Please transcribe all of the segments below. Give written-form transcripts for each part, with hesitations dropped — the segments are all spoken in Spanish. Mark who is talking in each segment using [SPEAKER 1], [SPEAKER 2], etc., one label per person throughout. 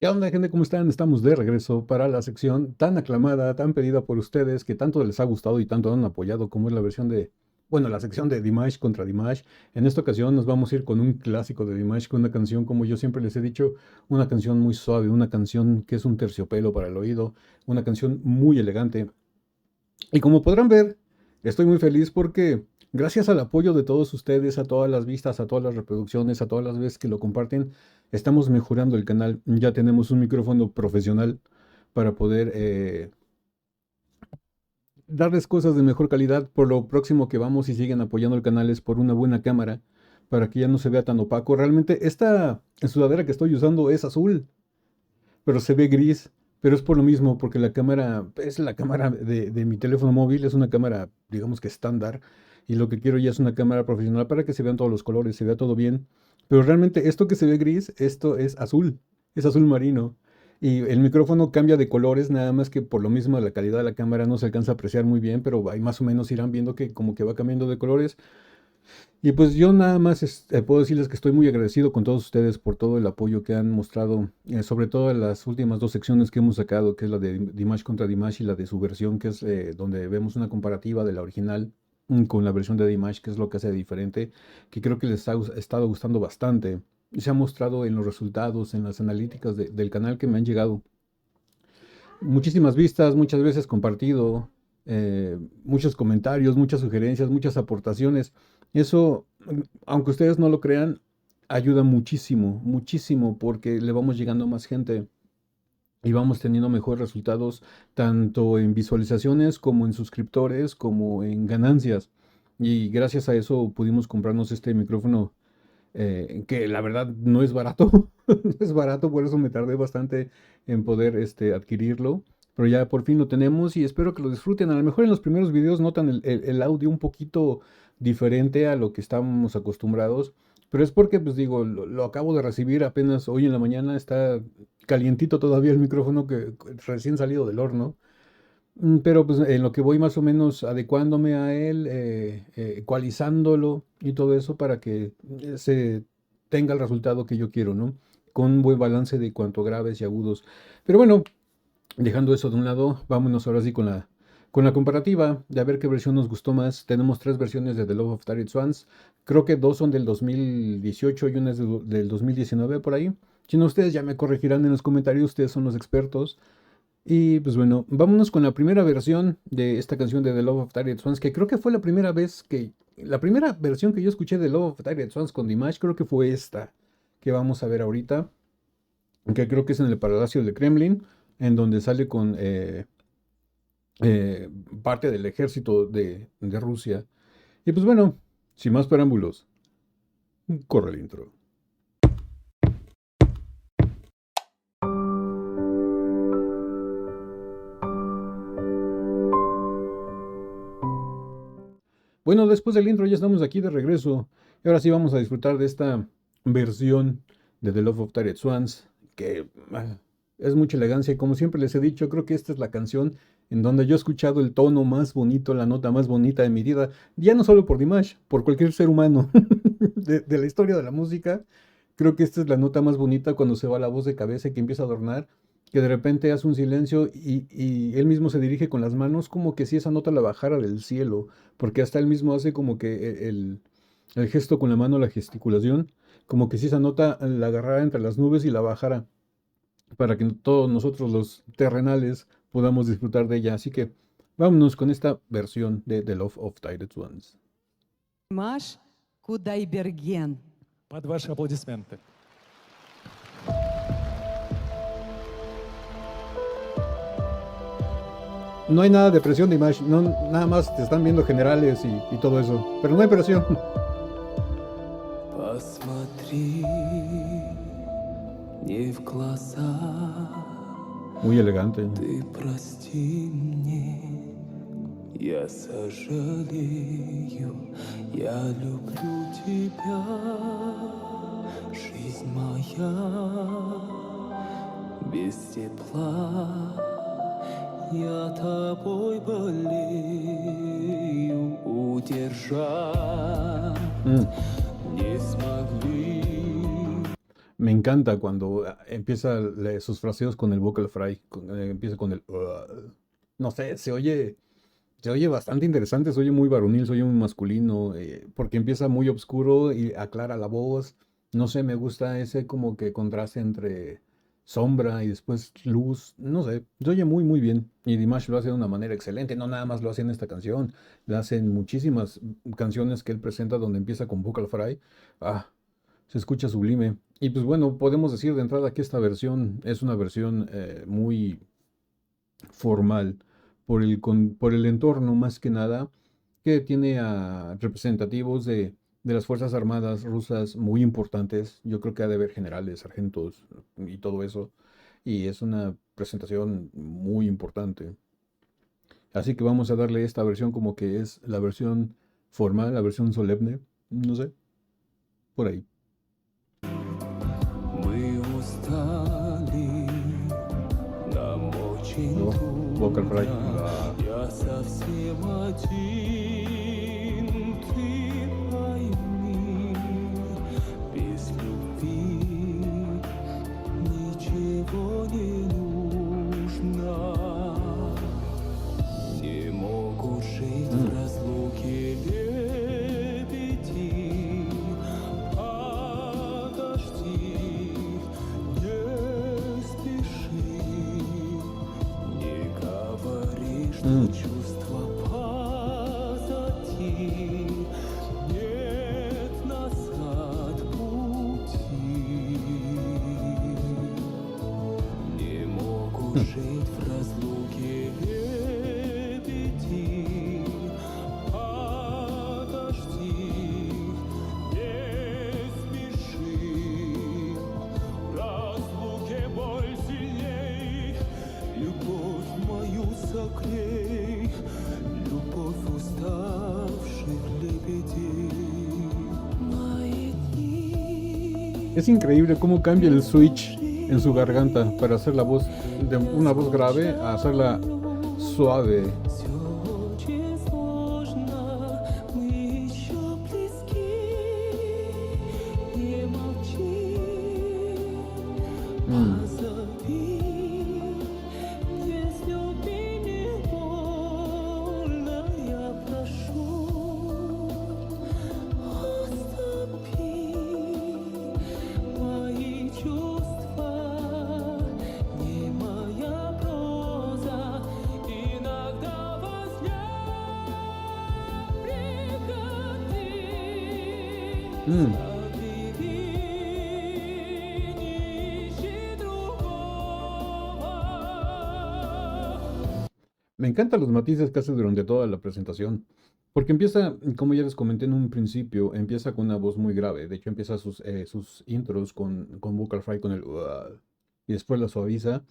[SPEAKER 1] ¿Qué onda, gente? ¿Cómo están? Estamos de regreso para la sección tan aclamada, tan pedida por ustedes, que tanto les ha gustado y tanto han apoyado, como es la versión de, bueno, la sección de Dimash contra Dimash. En esta ocasión nos vamos a ir con un clásico de Dimash, con una canción, como yo siempre les he dicho, una canción muy suave, una canción que es un terciopelo para el oído, una canción muy elegante. Y como podrán ver, estoy muy feliz porque gracias al apoyo de todos ustedes, a todas las vistas, a todas las reproducciones, a todas las veces que lo comparten, estamos mejorando el canal. Ya tenemos un micrófono profesional para poder darles cosas de mejor calidad. Por lo próximo que vamos y siguen apoyando el canal es por una buena cámara, para que ya no se vea tan opaco. Realmente esta sudadera que estoy usando es azul, pero se ve gris. Pero es por lo mismo, porque la cámara es la cámara de mi teléfono móvil, es una cámara, digamos que estándar, y lo que quiero ya es una cámara profesional para que se vean todos los colores, se vea todo bien. Pero realmente esto que se ve gris, esto es azul marino. Y el micrófono cambia de colores, nada más que por lo mismo la calidad de la cámara no se alcanza a apreciar muy bien, pero ahí más o menos irán viendo que como que va cambiando de colores. Y pues yo nada más puedo decirles que estoy muy agradecido con todos ustedes por todo el apoyo que han mostrado, sobre todo en las últimas dos secciones que hemos sacado, que es la de Dimash contra Dimash y la de su versión, que es donde vemos una comparativa de la original con la versión de Dimash, que es lo que hace diferente, que creo que les ha estado gustando bastante. Y se ha mostrado en los resultados, en las analíticas del canal que me han llegado. Muchísimas vistas, muchas veces compartido, muchos comentarios, muchas sugerencias, muchas aportaciones. Eso, aunque ustedes no lo crean, ayuda muchísimo, muchísimo, porque le vamos llegando a más gente y vamos teniendo mejores resultados, tanto en visualizaciones como en suscriptores, como en ganancias. Y gracias a eso pudimos comprarnos este micrófono, que la verdad no es barato, no es barato, por eso me tardé bastante en poder adquirirlo, pero ya por fin lo tenemos y espero que lo disfruten. A lo mejor en los primeros videos notan el audio un poquito diferente a lo que estábamos acostumbrados, pero es porque, pues digo, lo acabo de recibir apenas hoy en la mañana, está calientito todavía el micrófono que recién salido del horno. Pero pues en lo que voy más o menos adecuándome a él, ecualizándolo y todo eso para que se tenga el resultado que yo quiero, ¿no? Con un buen balance de cuanto graves y agudos. Pero bueno, dejando eso de un lado, vámonos ahora sí con la comparativa de a ver qué versión nos gustó más. Tenemos tres versiones de The Love of Target Swans. Creo que dos son del 2018 y una es del 2019 por ahí. Si no, ustedes ya me corregirán en los comentarios, ustedes son los expertos. Y pues bueno, vámonos con la primera versión de esta canción de The Love of Tired Swans, que creo que fue la primera versión que yo escuché de Love of Tired Swans con Dimash, creo que fue esta que vamos a ver ahorita, que creo que es en el Palacio del Kremlin, en donde sale con eh, parte del ejército de Rusia. Y pues bueno, sin más preámbulos, corre el intro. Bueno, después del intro ya estamos aquí de regreso. Y ahora sí vamos a disfrutar de esta versión de The Love of Tired Swans, que es mucha elegancia. Y como siempre les he dicho, creo que esta es la canción en donde yo he escuchado el tono más bonito, la nota más bonita de mi vida. Ya no solo por Dimash, por cualquier ser humano de la historia de la música. Creo que esta es la nota más bonita cuando se va la voz de cabeza y que empieza a adornar, que de repente hace un silencio y él mismo se dirige con las manos como que si esa nota la bajara del cielo, porque hasta él mismo hace como que el gesto con la mano, la gesticulación, como que si esa nota la agarrara entre las nubes y la bajara, para que todos nosotros los terrenales podamos disfrutar de ella. Así que vámonos con esta versión de The Love of Tired Ones.
[SPEAKER 2] Маш Кудайберген.
[SPEAKER 3] Под ваши аплодисменты.
[SPEAKER 1] No hay nada de presión de Image, no, nada más te están viendo generales y todo eso, pero no hay presión.
[SPEAKER 4] Посмотри мне в глаза,
[SPEAKER 1] Muy elegante.
[SPEAKER 4] ты прости мне, я сожалею, я люблю тебя, жизнь моя без тепла. Я тобой болею, удержать не смогли.
[SPEAKER 1] Me encanta cuando empieza sus fraseos con el vocal fry, empieza con el... no sé, se oye bastante interesante, se oye muy varonil, se oye muy masculino, porque empieza muy oscuro y aclara la voz. No sé, me gusta ese como que contraste entre sombra y después luz. No sé, se oye muy muy bien. Y Dimash lo hace de una manera excelente. No nada más lo hace en esta canción, lo hace en muchísimas canciones que él presenta donde empieza con vocal fry. Ah, se escucha sublime. Y pues bueno, podemos decir de entrada que esta versión es una versión muy formal por el entorno más que nada, que tiene a representativos de las Fuerzas Armadas rusas muy importantes. Yo creo que ha de haber generales, sargentos y todo eso. Y es una presentación muy importante. Así que vamos a darle esta versión como que es la versión formal, la versión solemne. No sé, por ahí.
[SPEAKER 4] Мы устали, нам очень
[SPEAKER 1] Oh, vocal fry.
[SPEAKER 4] трудно. Я совсем один, ты пойми. Без любви ничего не нужно. Не могут жить в разлуке лебеди. Подожди, не спеши, не говори, что чувства позади. Нет назад пути. Не могут жить в разлуке лебеди. Подожди, не спеши. В разлуке боль сильней. Любовь мою согрей, любовь уставших лебедей. Мои дни.
[SPEAKER 1] Es increíble cómo cambia el switch en su garganta para hacer la voz de una voz grave a hacerla suave.
[SPEAKER 4] Всё очень сложно, мы еще близки. Не молчи, позови. Если не больно, я прошу, отступи. Мои чувства не моя проза. Иногда во сне приходи. Забери, не ищи другого.
[SPEAKER 1] Me encantan los matices que hace durante toda la presentación, porque empieza, como ya les comenté en un principio, empieza con una voz muy grave. De hecho, empieza sus intros con vocal fry, con el y después la suaviza.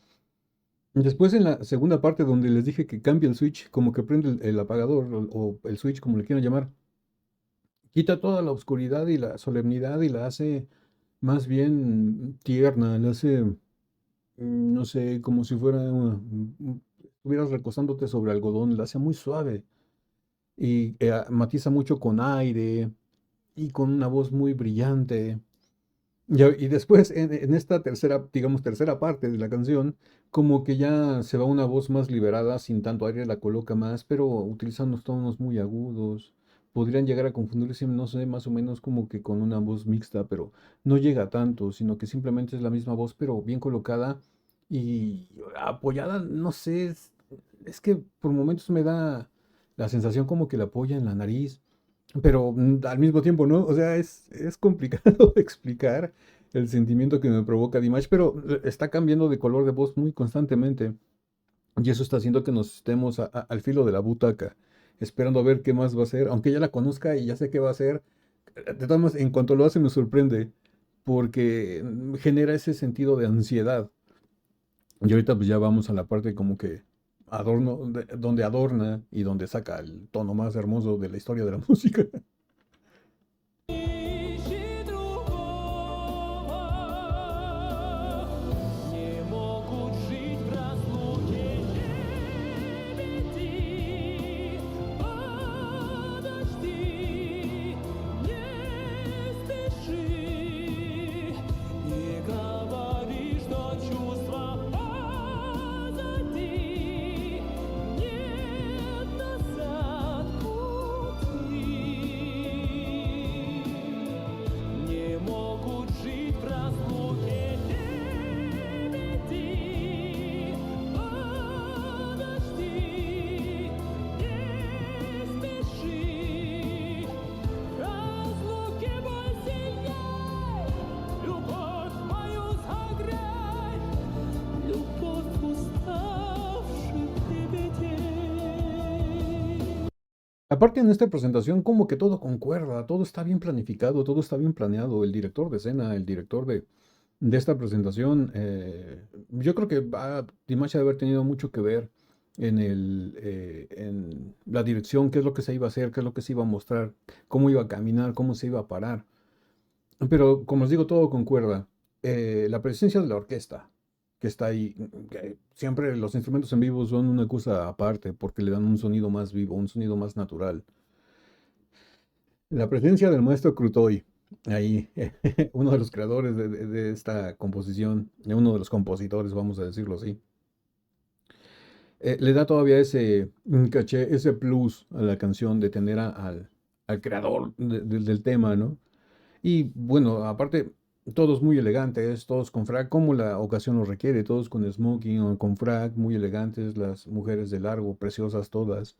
[SPEAKER 1] Después en la segunda parte donde les dije que cambia el switch, como que prende el apagador o el switch, como le quieran llamar, quita toda la oscuridad y la solemnidad y la hace más bien tierna, la hace, no sé, como si fuera estuvieras recostándote sobre algodón, la hace muy suave y matiza mucho con aire y con una voz muy brillante. Y después en esta tercera, digamos, tercera parte de la canción, como que ya se va una voz más liberada, sin tanto aire, la coloca más, pero utilizando tonos muy agudos. Podrían llegar a confundirse, no sé, más o menos como que con una voz mixta, pero no llega tanto, sino que simplemente es la misma voz, pero bien colocada y apoyada, no sé, es que por momentos me da la sensación como que la apoya en la nariz. Pero al mismo tiempo, ¿no? O sea, es complicado explicar el sentimiento que me provoca Dimash, pero está cambiando de color de voz muy constantemente. Y eso está haciendo que nos estemos al filo de la butaca, esperando a ver qué más va a hacer. Aunque ya la conozca y ya sé qué va a hacer, de todas maneras, en cuanto lo hace me sorprende, porque genera ese sentido de ansiedad. Y ahorita pues ya vamos a la parte como que donde adorna y donde saca el tono más hermoso de la historia de la música.
[SPEAKER 4] Ищи другого. Не могут жить в разлуке лебеди. Подожди, не спеши, не
[SPEAKER 1] aparte en esta presentación como que todo concuerda, todo está bien planificado, todo está bien planeado. El director de escena, el director de esta presentación, yo creo que Dimash ha de haber tenido mucho que ver en la dirección, qué es lo que se iba a hacer, qué es lo que se iba a mostrar, cómo iba a caminar, cómo se iba a parar. Pero como os digo, todo concuerda. La presencia de la orquesta que está ahí, que siempre los instrumentos en vivo son una cosa aparte porque le dan un sonido más vivo, un sonido más natural. La presencia del maestro Crutoy, ahí, uno de los creadores de esta composición, uno de los compositores, vamos a decirlo así, le da todavía ese caché, ese plus a la canción de tener al creador del tema, ¿no? Y bueno, aparte, todos muy elegantes, todos con frac, como la ocasión lo requiere, todos con smoking o con frac, muy elegantes, las mujeres de largo, preciosas todas,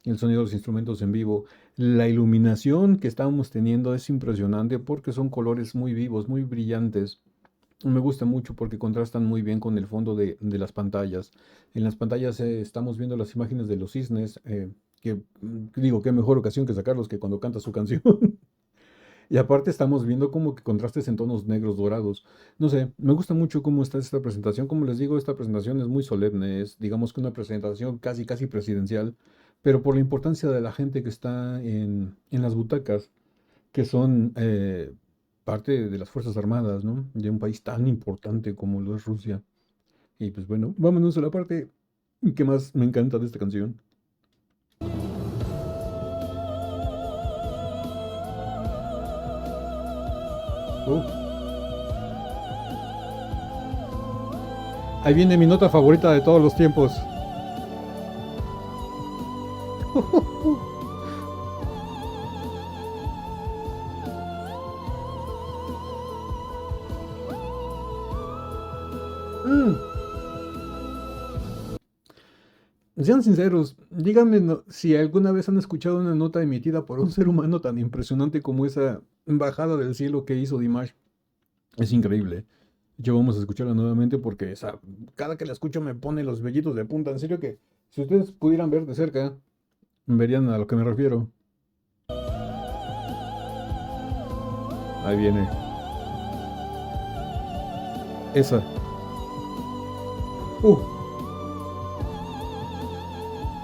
[SPEAKER 1] el sonido de los instrumentos en vivo, la iluminación que estamos teniendo es impresionante porque son colores muy vivos, muy brillantes. Me gusta mucho porque contrastan muy bien con el fondo de las pantallas. En las pantallas estamos viendo las imágenes de los cisnes, digo, qué mejor ocasión que sacarlos que cuando canta su canción. Y aparte estamos viendo como que contrastes en tonos negros dorados. No sé, me gusta mucho cómo está esta presentación. Como les digo, esta presentación es muy solemne, es digamos que una presentación casi casi presidencial, pero por la importancia de la gente que está en las butacas, que son parte de las Fuerzas Armadas, ¿no? De un país tan importante como lo es Rusia. Y pues bueno, vámonos a la parte que más me encanta de esta canción. Oh. Ahí viene mi nota favorita de todos los tiempos. Mm. Sean sinceros, díganme si alguna vez han escuchado una nota emitida por un ser humano tan impresionante como esa bajada del cielo que hizo Dimash. Es increíble. Yo vamos a escucharla nuevamente porque cada que la escucho me pone los vellitos de punta. En serio que si ustedes pudieran ver de cerca, verían a lo que me refiero. Ahí viene. Esa.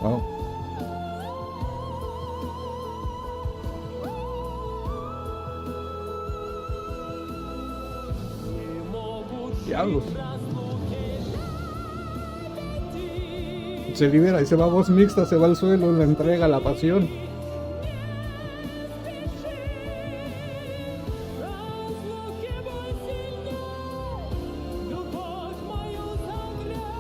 [SPEAKER 1] Wow.
[SPEAKER 4] Не могут
[SPEAKER 1] Diablos.
[SPEAKER 4] жить в разлуке лебеди.
[SPEAKER 1] Se libera y se va a voz mixta, se va al suelo, le entrega la pasión.
[SPEAKER 4] Разлуки боль сильней, любовь мою согрей,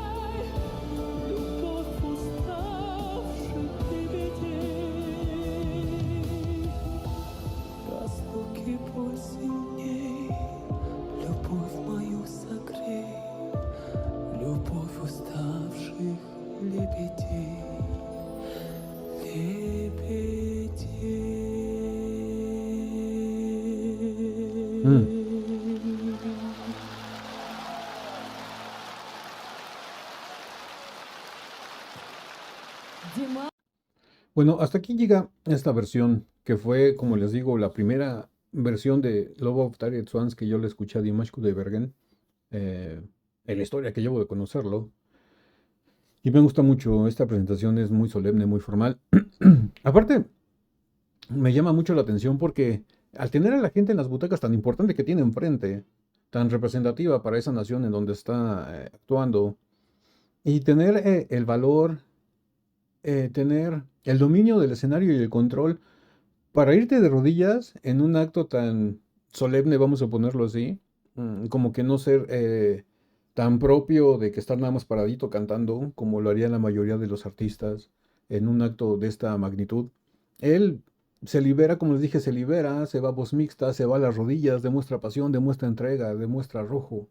[SPEAKER 4] любовь уставших лебедей. Разлуки боль сильней, любовь мою согрей, любовь уставших лебедей.
[SPEAKER 2] Дима,
[SPEAKER 1] Bueno, hasta aquí llega esta versión, que fue, como les digo, la primera versión de Love of Target Swans que yo le escuché a Dimash Kudaibergen, en la historia que llevo de conocerlo. Y me gusta mucho, esta presentación es muy solemne, muy formal. Aparte, me llama mucho la atención porque al tener a la gente en las butacas tan importante que tiene enfrente, tan representativa para esa nación en donde está actuando, y tener el valor, tener el dominio del escenario y el control para irte de rodillas en un acto tan solemne, vamos a ponerlo así, como que no ser tan propio de que estar nada más paradito cantando, como lo haría la mayoría de los artistas en un acto de esta magnitud. Él se libera, como les dije, se libera, se va a voz mixta, se va a las rodillas, demuestra pasión, demuestra entrega, demuestra arrojo,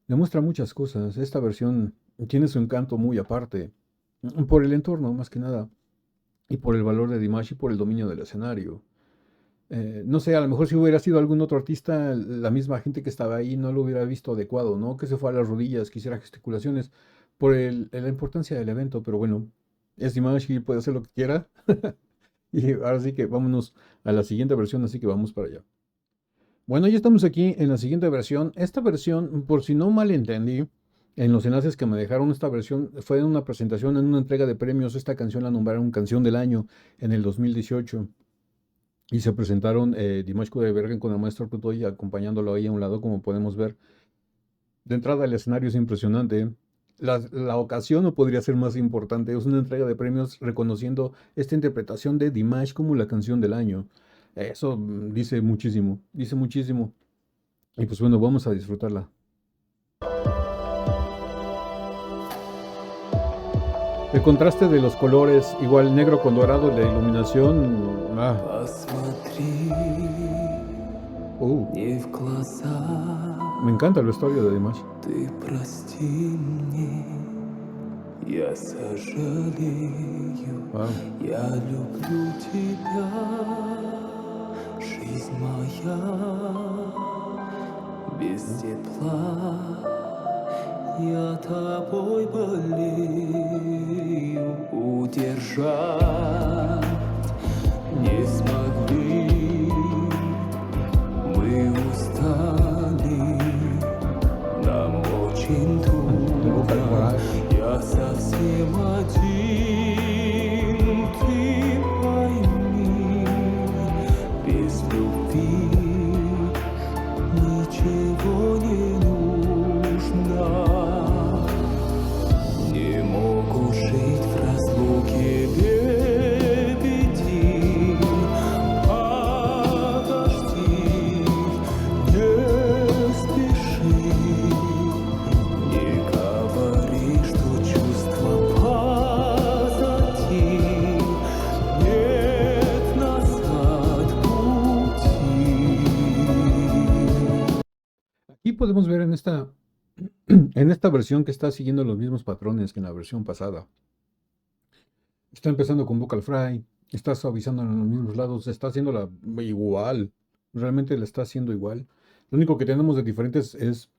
[SPEAKER 1] demuestra muchas cosas. Esta versión tiene su encanto muy aparte, por el entorno más que nada, y por el valor de Dimash y por el dominio del escenario. No sé, a lo mejor si hubiera sido algún otro artista, la misma gente que estaba ahí no lo hubiera visto adecuado, ¿no? Que se fue a las rodillas, que hiciera gesticulaciones por la importancia del evento, pero bueno, es Dimash y puede hacer lo que quiera. Y ahora sí que vámonos a la siguiente versión, así que vamos para allá. Bueno, ya estamos aquí en la siguiente versión. Esta versión, por si no mal entendí, en los enlaces que me dejaron, esta versión fue en una presentación, en una entrega de premios. Esta canción la nombraron Canción del Año en el 2018. Y se presentaron Dimash Kudaibergen con el maestro Putoy acompañándolo ahí a un lado, como podemos ver. De entrada, el escenario es impresionante. La ocasión no podría ser más importante. Es una entrega de premios reconociendo esta interpretación de Dimash como la canción del año. Eso dice muchísimo, dice muchísimo. Y pues bueno, vamos a disfrutarla. El contraste de los colores, igual negro con dorado, la iluminación.
[SPEAKER 4] Посмотри
[SPEAKER 1] Uh,
[SPEAKER 4] мне в глаза,
[SPEAKER 1] me encanta el vestuario de Dimash.
[SPEAKER 4] ты прости мне, я сожалею,
[SPEAKER 1] Wow.
[SPEAKER 4] я люблю тебя, жизнь моя, без тепла, я тобой болею, удержать не смогли. Мы устали, нам очень трудно. Я совсем один, ты пойми, без любви ничего не нужно. Не могу жить в разлуке лебеди. Подожди, не спеши, не говори, что чувства позади. Нет назад пути.
[SPEAKER 1] Aquí podemos ver en esta versión que está siguiendo los mismos patrones que en la versión pasada. Está empezando con vocal fry, está suavizando en los mismos lados, está haciéndola igual. Realmente la está haciendo igual. Lo único que tenemos de diferentes es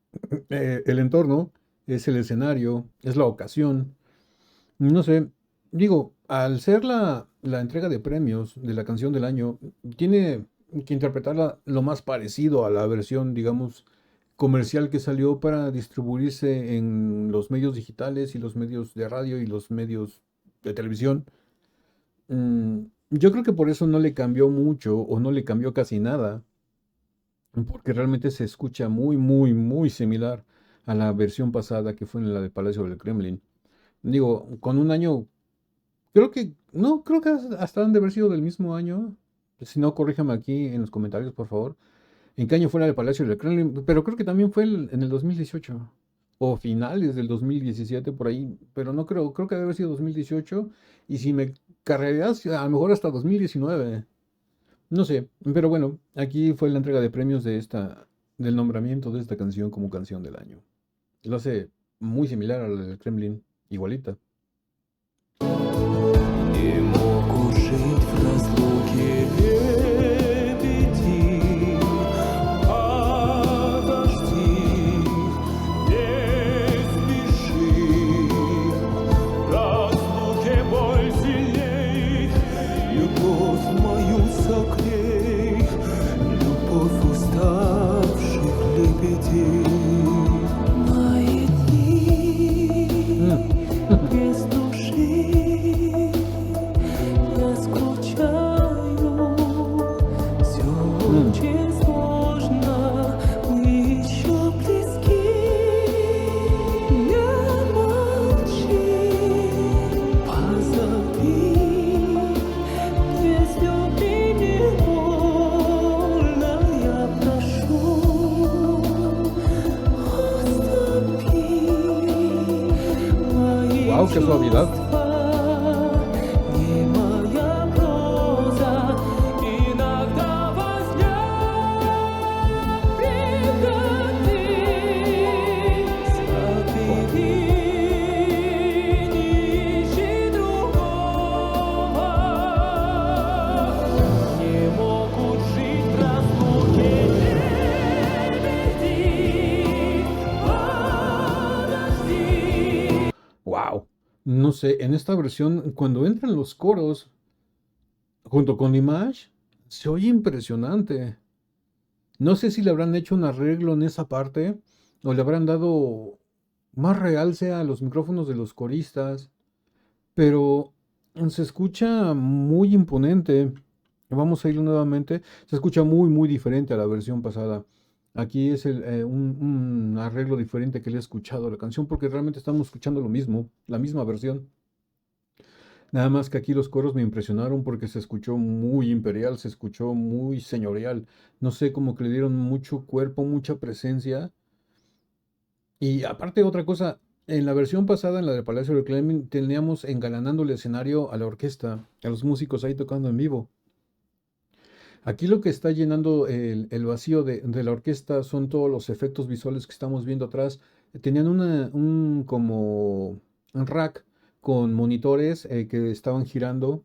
[SPEAKER 1] el entorno, es el escenario, es la ocasión. No sé, digo, al ser la entrega de premios de la canción del año, tiene que interpretarla lo más parecido a la versión, digamos, comercial que salió para distribuirse en los medios digitales y los medios de radio y los medios de televisión. Yo creo que por eso no le cambió mucho o no le cambió casi nada, porque realmente se escucha muy, muy, muy similar a la versión pasada que fue en la del Palacio del Kremlin. Digo, con un año, creo que hasta han de haber sido del mismo año. Si no, corríjame aquí en los comentarios, por favor. ¿En qué año fue la del Palacio del Kremlin? Pero creo que también fue en el 2018. O finales del 2017, por ahí. Pero no creo que debe haber sido 2018. Y si me carreras, a lo mejor hasta 2019. No sé. Pero bueno, aquí fue la entrega de premios del nombramiento de esta canción como canción del año. Lo hace muy similar a la del Kremlin. Igualita.
[SPEAKER 4] Не могу жить в разлуке лебеди. Подожди, не спеши. В разлуке боль сильней. Любовь мою согрей, любовь уставших лебедей. Мои дни без души. Я скучаю, все очень сложно, мы еще близки. Не молчи, позови, без любви не больно, я прошу, отступи. Мои
[SPEAKER 1] ¡Wow! ¡Qué suavidad!
[SPEAKER 4] чувства не моя проза, иногда во сне пригодись. Забери, не ищи другого. Не могут жить в разлуке лебеди. Подожди.
[SPEAKER 1] ¡Wow! No sé, en esta versión, cuando entran los coros, junto con Dimash, se oye impresionante. No sé si le habrán hecho un arreglo en esa parte o le habrán dado más realce a los micrófonos de los coristas, pero se escucha muy imponente. Vamos a ir nuevamente. Se escucha muy, muy diferente a la versión pasada. Aquí es un arreglo diferente que le he escuchado a la canción porque realmente estamos escuchando lo mismo, la misma versión. Nada más que aquí los coros me impresionaron porque se escuchó muy imperial, se escuchó muy señorial. No sé, como que le dieron mucho cuerpo, mucha presencia. Y aparte otra cosa, en la versión pasada, en la del Palacio del Kremlin, teníamos engalanando el escenario a la orquesta, a los músicos ahí tocando en vivo. Aquí lo que está llenando el vacío de la orquesta son todos los efectos visuales que estamos viendo atrás. Tenían un como un rack con monitores que estaban girando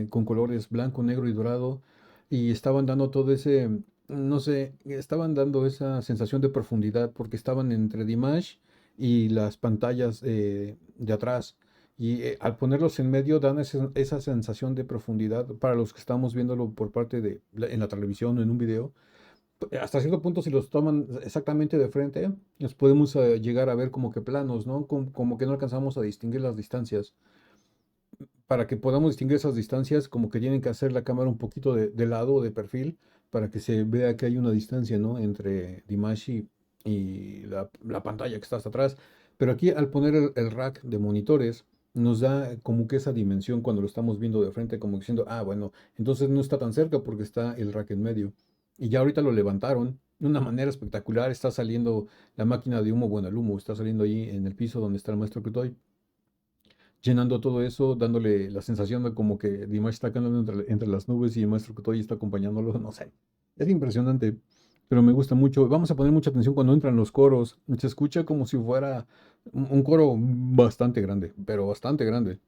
[SPEAKER 1] con colores blanco, negro y dorado y estaban dando todo ese, no sé, estaban dando esa sensación de profundidad porque estaban entre Dimash y las pantallas de atrás. Y al ponerlos en medio dan esa sensación de profundidad para los que estamos viéndolo por parte en la televisión o en un video. Hasta cierto punto, si los toman exactamente de frente, nos podemos llegar a ver como que planos, ¿no? Como que no alcanzamos a distinguir las distancias. Para que podamos distinguir esas distancias, como que tienen que hacer la cámara un poquito de lado o de perfil para que se vea que hay una distancia, ¿no? Entre Dimash y la pantalla que está hasta atrás. Pero aquí al poner el rack de monitores, nos da como que esa dimensión cuando lo estamos viendo de frente, como diciendo, ah, bueno, entonces no está tan cerca porque está el rack en medio. Y ya ahorita lo levantaron de una manera espectacular, está saliendo la máquina de humo, bueno, el humo está saliendo ahí en el piso donde está el maestro Kutoy, llenando todo eso, dándole la sensación de como que Dimash está cantando entre las nubes y el maestro Kutoy está acompañándolo, no sé, es impresionante. Pero me gusta mucho. Vamos a poner mucha atención cuando entran los coros. Se escucha como si fuera un coro bastante grande, pero bastante grande.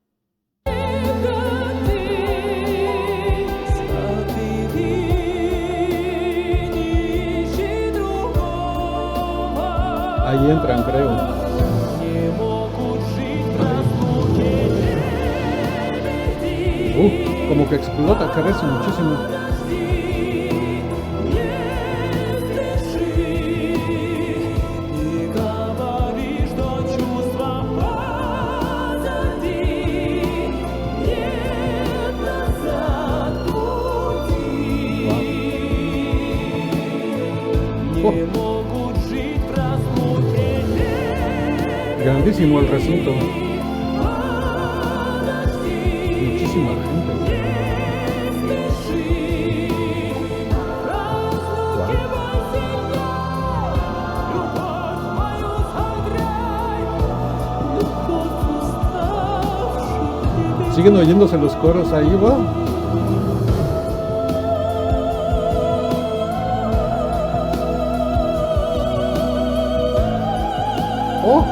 [SPEAKER 1] Ahí entran, creo. Como que explota, crece muchísimo. Grandísimo el recinto. Muchísima gente. Siguen oyéndose los coros ahí, va. Oh.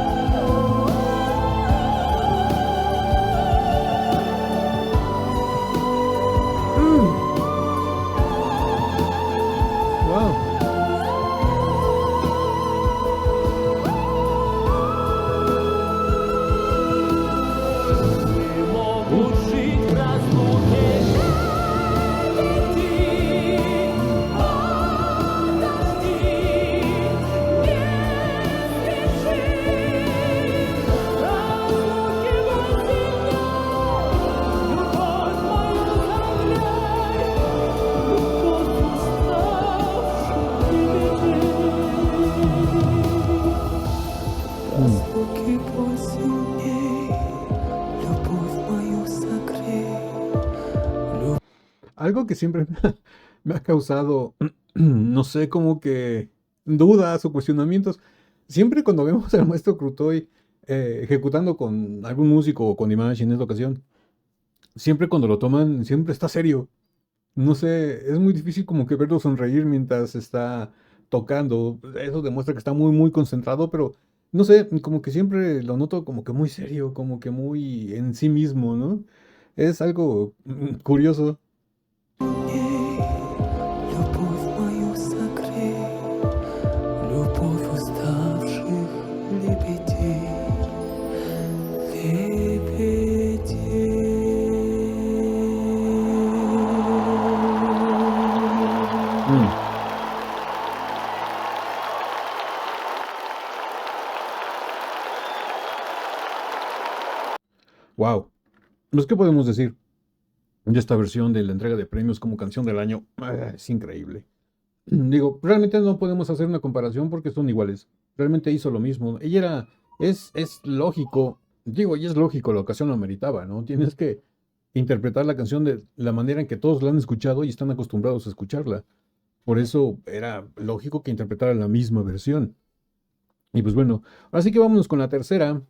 [SPEAKER 1] Algo que siempre me ha causado, no sé, como que dudas o cuestionamientos. Siempre cuando vemos al maestro Kutoy ejecutando con algún músico o con Dimash en esta ocasión, siempre cuando lo toman, siempre está serio. No sé, es muy difícil como que verlo sonreír mientras está tocando. Eso demuestra que está muy, muy concentrado, pero no sé, como que siempre lo noto como que muy serio, como que muy en sí mismo, ¿no? Es algo curioso. Wow. Pues, ¿qué podemos decir de esta versión de la entrega de premios como canción del año? Es increíble. Digo, realmente no podemos hacer una comparación porque son iguales. Realmente hizo lo mismo. Es lógico, digo, y es lógico, la ocasión lo meritaba, ¿no? Tienes que interpretar la canción de la manera en que todos la han escuchado y están acostumbrados a escucharla. Por eso era lógico que interpretara la misma versión. Y pues bueno, ahora sí que vámonos con la tercera.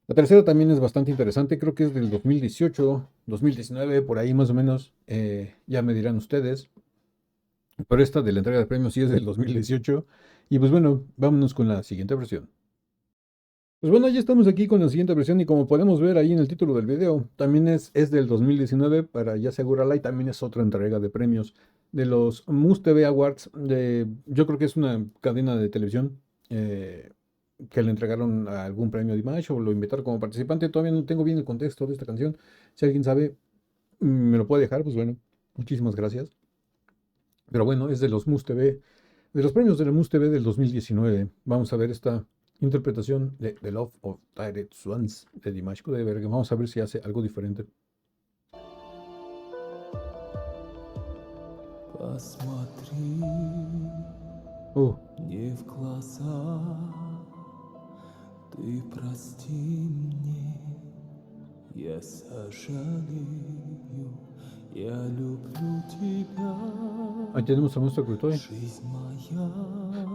[SPEAKER 1] La tercera también es bastante interesante, creo que es del 2018, 2019, por ahí más o menos, ya me dirán ustedes. Pero esta de la entrega de premios sí es del 2018. Y pues bueno, vámonos con la siguiente versión. Pues bueno, ya estamos aquí con la siguiente versión y como podemos ver ahí en el título del video, también es del 2019 para ya asegurarla y también es otra entrega de premios de los Mus TV Awards. Yo creo que es una cadena de televisión que le entregaron algún premio a Dimash o lo invitaron como participante. Todavía no tengo bien el contexto de esta canción. Si alguien sabe, me lo puede dejar, pues bueno, muchísimas gracias. Pero bueno, es de los Mus TV, de los premios de la Mus TV del 2019. Vamos a ver esta interpretación de The Love of Tired Swans de Dimash Kudaibergen. Vamos a ver si hace algo diferente.
[SPEAKER 4] Посмотри
[SPEAKER 1] Oh,
[SPEAKER 4] мне в глаза, ты прости мне, я сожалею, я люблю тебя,
[SPEAKER 1] ahí tenemos al Monstruo Crutoy.
[SPEAKER 4] жизнь моя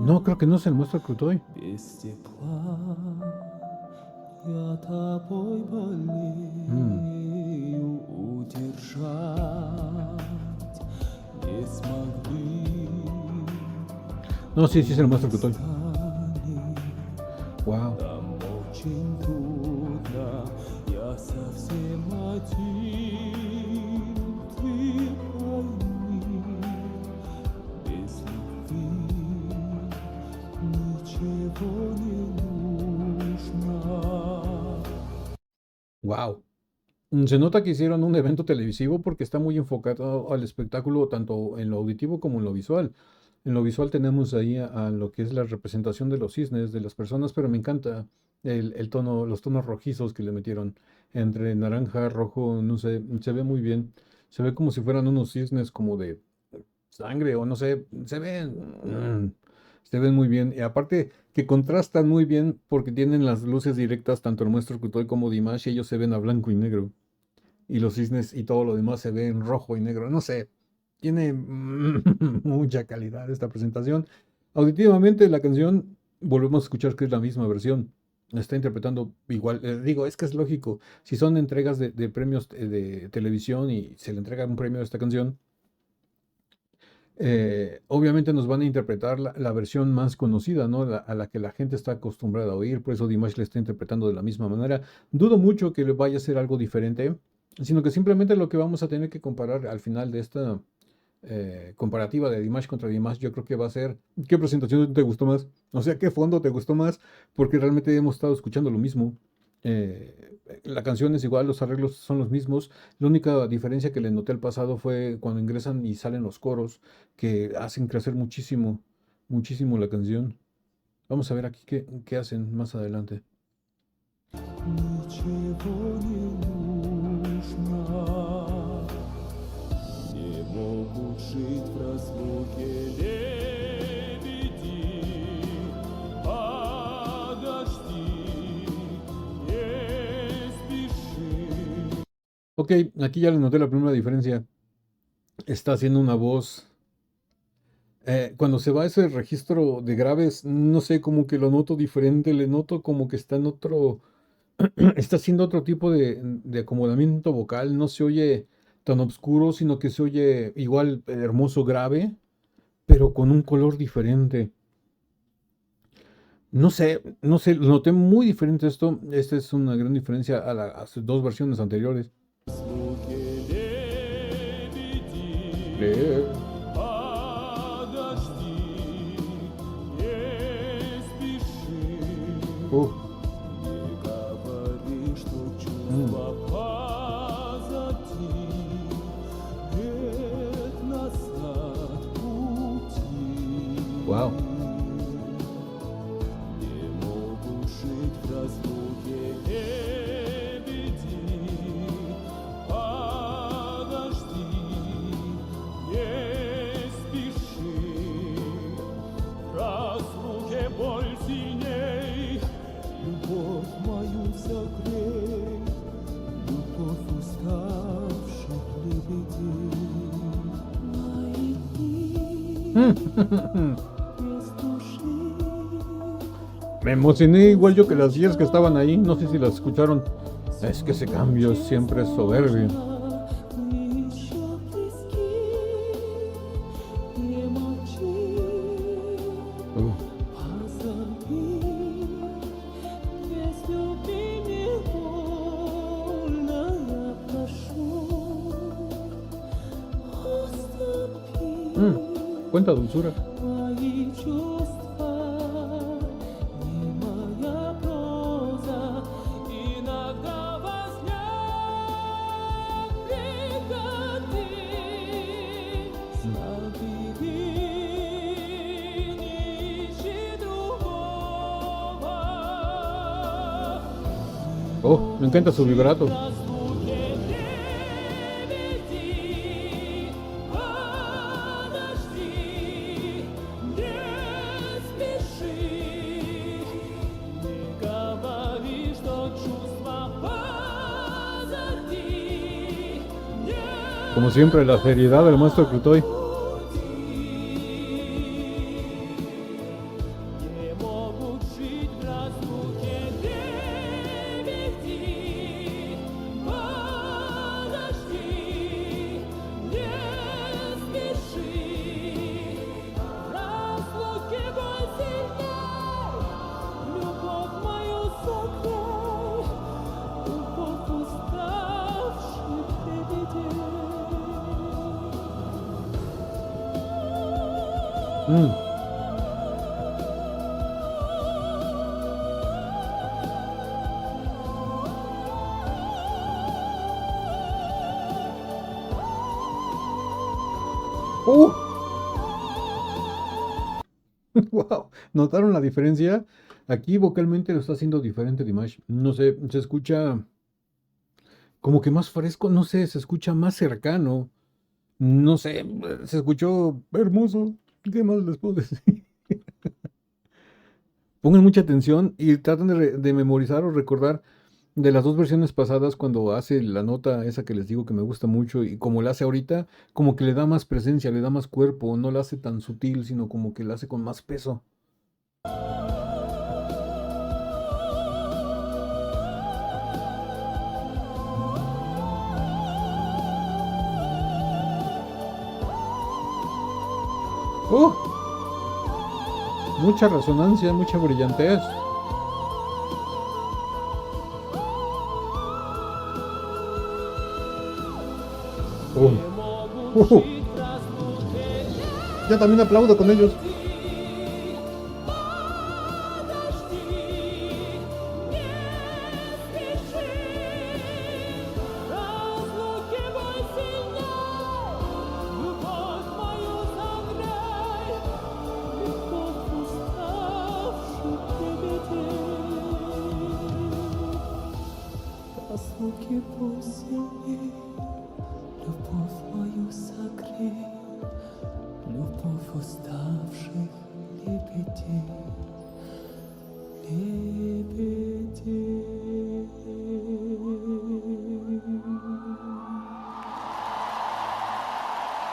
[SPEAKER 1] No, creo que no es el Monstruo Crutoy.
[SPEAKER 4] без тепла, я тобой болею, удержать не смогли.
[SPEAKER 1] No, sí, sí es el Monstruo Crutoy. Wow.
[SPEAKER 4] Нам очень трудно, я совсем один, ты пойми, без любви ничего не нужно.
[SPEAKER 1] Wow. Se nota que hicieron un evento televisivo porque está muy enfocado al espectáculo, tanto en lo auditivo como en lo visual. En lo visual tenemos ahí a lo que es la representación de los cisnes, de las personas, pero me encanta el tono, los tonos rojizos que le metieron entre naranja, rojo, no sé, se ve muy bien. Se ve como si fueran unos cisnes como de sangre o no sé, se ven muy bien. Y aparte que contrastan muy bien porque tienen las luces directas, tanto el Maestro Kutoy como Dimash, y ellos se ven a blanco y negro. Y los cisnes y todo lo demás se ve en rojo y negro. No sé, tiene mucha calidad esta presentación. Auditivamente la canción, volvemos a escuchar que es la misma versión. La está interpretando igual. Digo, es que es lógico. Si son entregas de premios de televisión y se le entrega un premio a esta canción, obviamente nos van a interpretar la versión más conocida, ¿no? A la que la gente está acostumbrada a oír. Por eso Dimash la está interpretando de la misma manera. Dudo mucho que le vaya a ser algo diferente, sino que simplemente lo que vamos a tener que comparar al final de esta comparativa de Dimash contra Dimash, yo creo que va a ser qué presentación te gustó más, o sea, qué fondo te gustó más, porque realmente hemos estado escuchando lo mismo. La canción es igual, los arreglos son los mismos. La única diferencia que le noté al pasado fue cuando ingresan y salen los coros, que hacen crecer muchísimo, muchísimo la canción. Vamos a ver aquí qué hacen más adelante.
[SPEAKER 4] Ничего не нужно, не могут жить в разлуке лебеди. Подожди, не спеши.
[SPEAKER 1] Ok, aquí ya le noté la primera diferencia. Está haciendo una voz. Cuando se va a ese registro de graves, no sé, como que lo noto diferente, le noto como que está en otro, está haciendo otro tipo de acomodamiento vocal, no se oye tan oscuro, sino que se oye igual hermoso grave, pero con un color diferente. No sé, lo noté muy diferente esto. Esta es una gran diferencia a sus dos versiones anteriores.
[SPEAKER 4] В разлуке лебеди.
[SPEAKER 1] Eh,
[SPEAKER 4] Подожди, не спеши.
[SPEAKER 1] uh,
[SPEAKER 4] Не говори, что чувства позади. Нет назад пути.
[SPEAKER 1] wow.
[SPEAKER 4] Не могут жить в разлуке лебеди. согрей, любовь уставших лебедей. Мои дни без души.
[SPEAKER 1] Me emocioné igual yo que las 10 que estaban ahí, no sé si las escucharon. Es que ese cambio siempre es soberbio.
[SPEAKER 4] Еще близки, не молчи. Позови, без любви невольно я прошу. Уступи
[SPEAKER 1] Cuenta dulzura.
[SPEAKER 4] мои чувства, не моя проза. Иногда возняк пригодись. Забери, не ищи другого.
[SPEAKER 1] Oh, me encanta su vibrato.
[SPEAKER 4] Разлуки лебеди, подожди, не спеши, не говори, что чувства позади, не
[SPEAKER 1] Como siempre, la seriedad del maestro Crutoy.
[SPEAKER 4] не могут жить в разлуке лебеди. Подожди, не спеши, в разлуке боль сильней. Любовь мою согрей, любовь уставших лебедей.
[SPEAKER 1] ¡Uh! ¡Wow! ¿Notaron la diferencia? Aquí vocalmente lo está haciendo diferente Dimash. No sé, se escucha como que más fresco, no sé, se escucha más cercano. No sé, se escuchó hermoso. ¿Qué más les puedo decir? Pongan mucha atención y traten de memorizar o recordar de las dos versiones pasadas cuando hace la nota esa que les digo que me gusta mucho y como la hace ahorita, como que le da más presencia, le da más cuerpo, no la hace tan sutil, sino como que la hace con más peso. ¡Uh! Mucha resonancia, mucha brillantez. Yo también aplaudo con ellos.
[SPEAKER 4] Разлуки посильней, любовь мою согрей, любовь уставших лебедей,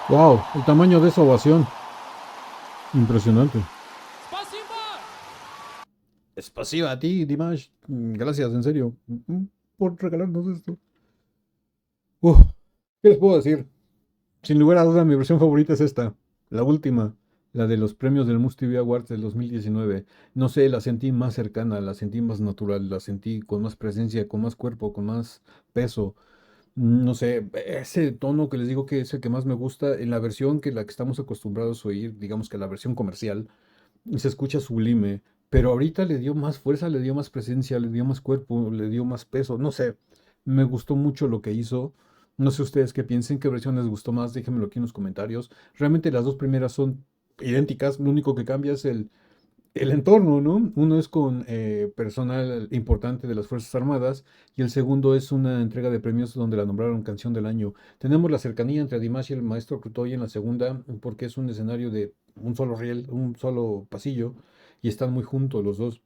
[SPEAKER 1] Wow, el tamaño de esa ovación. Impresionante. Es pasiva a ti, Dimash. Gracias, en serio, por regalarnos esto. ¿Qué les puedo decir? Sin lugar a duda, mi versión favorita es esta, la última, la de los premios del Must TV Awards del 2019. No sé, la sentí más cercana, la sentí más natural, la sentí con más presencia, con más cuerpo, con más peso. No sé, ese tono que les digo que es el que más me gusta en la versión que la que estamos acostumbrados a oír, digamos que la versión comercial, se escucha sublime, pero ahorita le dio más fuerza, le dio más presencia, le dio más cuerpo, le dio más peso, no sé, me gustó mucho lo que hizo. No sé ustedes qué piensen, qué versión les gustó más, déjenmelo aquí en los comentarios. Realmente las dos primeras son idénticas, lo único que cambia es el entorno, ¿no? Uno es con personal importante de las Fuerzas Armadas y el segundo es una entrega de premios donde la nombraron Canción del Año. Tenemos la cercanía entre Dimash y el maestro Crutoy en la segunda porque es un escenario de un solo riel, un solo pasillo y están muy juntos los dos.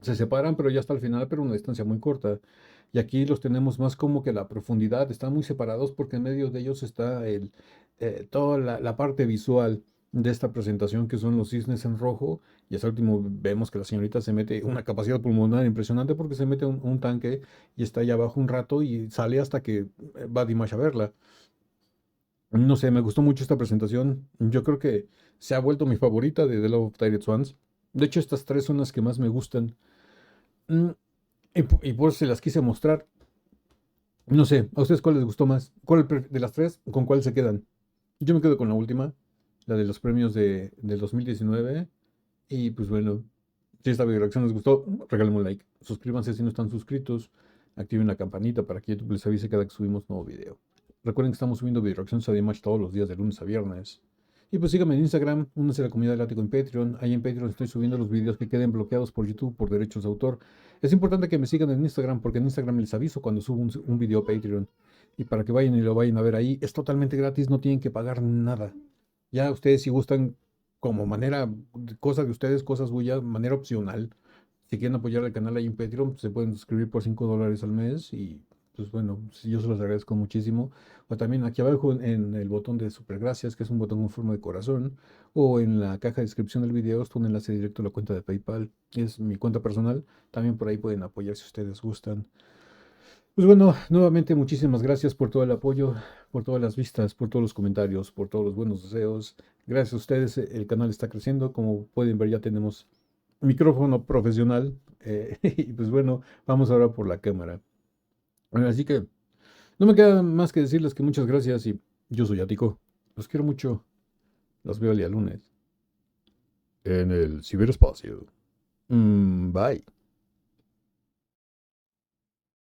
[SPEAKER 1] Se separan, pero ya hasta el final, pero una distancia muy corta. Y aquí los tenemos más como que la profundidad, están muy separados porque en medio de ellos está toda la parte visual de esta presentación que son los cisnes en rojo. Y hasta último vemos que la señorita se mete una capacidad pulmonar impresionante porque se mete un tanque y está allá abajo un rato y sale hasta que va Dimash a verla. No sé, me gustó mucho esta presentación. Yo creo que se ha vuelto mi favorita de The Love of Tired Swans. De hecho, estas tres son las que más me gustan. Mm, y por eso se las quise mostrar. No sé, ¿a ustedes cuál les gustó más? De las tres, con cuál se quedan? Yo me quedo con la última, la de los premios del 2019. Y pues bueno, si esta video reacción les gustó, regálenme un like. Suscríbanse si no están suscritos. Activen la campanita para que YouTube les avise cada que subimos nuevo video. Recuerden que estamos subiendo video reacciones a Dimash todos los días de lunes a viernes. Y pues síganme en Instagram, únanse a la comunidad de Látigo en Patreon. Ahí en Patreon estoy subiendo los videos que queden bloqueados por YouTube por derechos de autor. Es importante que me sigan en Instagram porque en Instagram les aviso cuando subo un video a Patreon. Y para que vayan y lo vayan a ver ahí, es totalmente gratis, no tienen que pagar nada. Ya ustedes si gustan como manera, cosas de ustedes, cosas suyas, manera opcional. Si quieren apoyar el canal ahí en Patreon, se pueden suscribir por $5 al mes y pues bueno, yo se los agradezco muchísimo. O también aquí abajo en el botón de super gracias, que es un botón con forma de corazón, o en la caja de descripción del video está un enlace directo a la cuenta de PayPal. Es mi cuenta personal. También por ahí pueden apoyar si ustedes gustan. Pues bueno, nuevamente muchísimas gracias por todo el apoyo, por todas las vistas, por todos los comentarios, por todos los buenos deseos. Gracias a ustedes, el canal está creciendo. Como pueden ver, ya tenemos micrófono profesional. Y pues bueno, vamos ahora por la cámara. Así que no me queda más que decirles que muchas gracias y yo soy Ático. Los quiero mucho. Los veo el día lunes en el ciberespacio. Bye.